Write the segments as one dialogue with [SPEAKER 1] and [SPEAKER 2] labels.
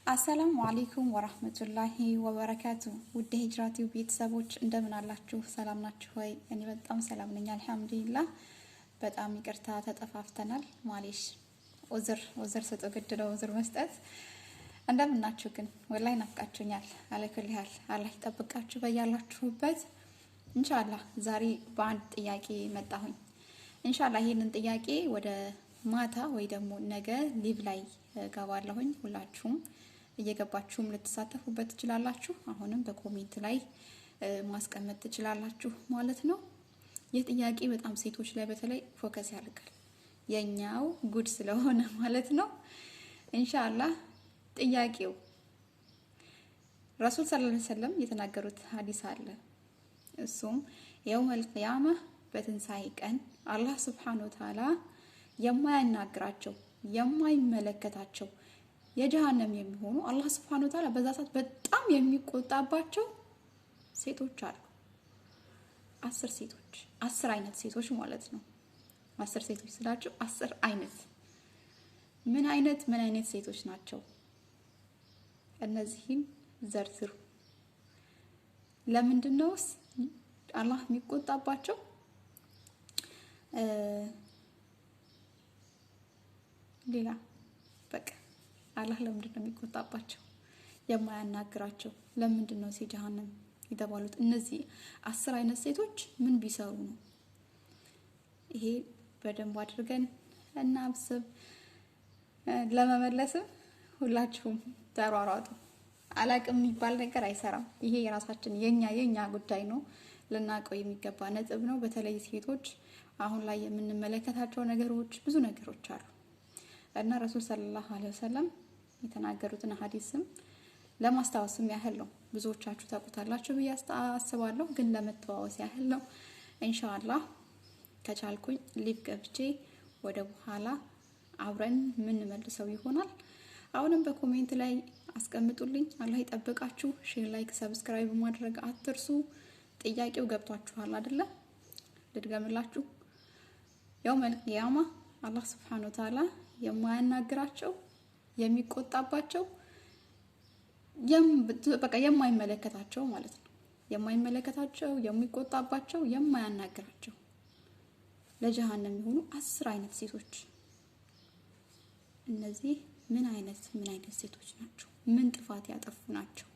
[SPEAKER 1] አሰላሙ አለይኩም ወራህመቱላሂ ወበረካቱ። ውድ ሂጅራቲው ቤተሰቦች እንደምን አላችሁ? ሰላም ናችሁ ወይ? እኔ በጣም ሰላም ነኝ አልሐምዱሊላህ። በጣም ይቅርታ ተጠፋፍተናል። ማሌሽ ዑዝር ሰጠ ግድ ነው ዑዝር መስጠት። እንደምን ናችሁ ግን? ወላሂ ናፍቃችሁኛል። አለኩል ሀል አላህ ይጠብቃችሁ በያላችሁበት። ኢንሻአላህ ዛሬ በአንድ ጥያቄ መጣሁኝ። ኢንሻአላህ ይሄንን ጥያቄ ወደ ማታ ወይ ደግሞ ነገ ሊቭ ላይ ገባለሁኝ። ሁላችሁም እየገባችሁም ልትሳተፉበት ትችላላችሁ። አሁንም በኮሜንት ላይ ማስቀመጥ ትችላላችሁ ማለት ነው። ይህ ጥያቄ በጣም ሴቶች ላይ በተለይ ፎከስ ያደርጋል፣ የኛው ጉድ ስለሆነ ማለት ነው። ኢንሻአላህ ጥያቄው ረሱል ሰለላሁ ዐለይሂ ወሰለም የተናገሩት ሐዲስ አለ። እሱም የውመል ቂያማ በትንሳኤ ቀን አላህ ሱብሓነሁ ወተዓላ የማያናግራቸው የማይመለከታቸው የጀሃነም የሚሆኑ አላህ ሱብሓነሁ ወተዓላ በዛ ሰዓት በጣም የሚቆጣባቸው ሴቶች አሉ። 10 ሴቶች፣ 10 አይነት ሴቶች ማለት ነው። 10 ሴቶች ስላችሁ 10 አይነት። ምን አይነት ሴቶች ናቸው? እነዚህን ዘርዝሩ። ለምንድነውስ አላህ የሚቆጣባቸው? ሌላ በቃ አላህ ለምንድን ነው የሚቆጣባቸው? የማያናግራቸው ለምንድን ነው ጀሃነም የተባሉት? እነዚህ 10 አይነት ሴቶች ምን ቢሰሩ ነው? ይሄ በደንብ አድርገን እናስብ። ለመመለስም ሁላችሁም ተሯሯጡ። አላቅም የሚባል ነገር አይሰራም። ይሄ የራሳችን የኛ ጉዳይ ነው። ልናውቀው የሚገባ ነጥብ ነው። በተለይ ሴቶች አሁን ላይ የምንመለከታቸው ነገሮች ብዙ ነገሮች አሉ እና ረሱል ሰለላሁ ዐለይሂ ወሰለም የተናገሩትን ሐዲስም ለማስታወስም ያህል ነው። ብዙዎቻችሁ ታውቁታላችሁ ብዬ አስባለሁ፣ ግን ለመተዋወስ ያህል ነው። ኢንሻአላህ ከቻልኩኝ ሊቭ ገብቼ ወደ በኋላ አብረን ምን መልሰው ይሆናል። አሁንም በኮሜንት ላይ አስቀምጡልኝ። አላህ ይጠብቃችሁ። ሼር፣ ላይክ፣ ሰብስክራይብ ማድረግ አትርሱ። ጥያቄው ገብቷችኋል አይደለ? ልድገምላችሁ። የውመል ቂያማ አላህ ሱብሓነሁ ወተዓላ የማያናግራቸው የሚቆጣባቸው በቃ የማይመለከታቸው ማለት ነው። የማይመለከታቸው የሚቆጣባቸው የማያናግራቸው ለጀሃነም የሚሆኑ 10 አይነት ሴቶች። እነዚህ ምን አይነት ሴቶች ናቸው? ምን ጥፋት ያጠፉ ናቸው?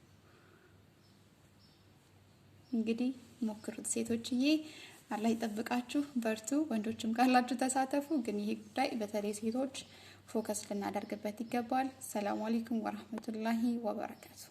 [SPEAKER 1] እንግዲህ ሞክሩት ሴቶችዬ። አላህ ይጠብቃችሁ፣ በርቱ። ወንዶችም ካላችሁ ተሳተፉ። ግን ይሄ ጉዳይ በተለይ ሴቶች ፎከስ ልናደርግበት ይገባል። ሰላም አለይኩም ወራህመቱላሂ ወበረካቱ።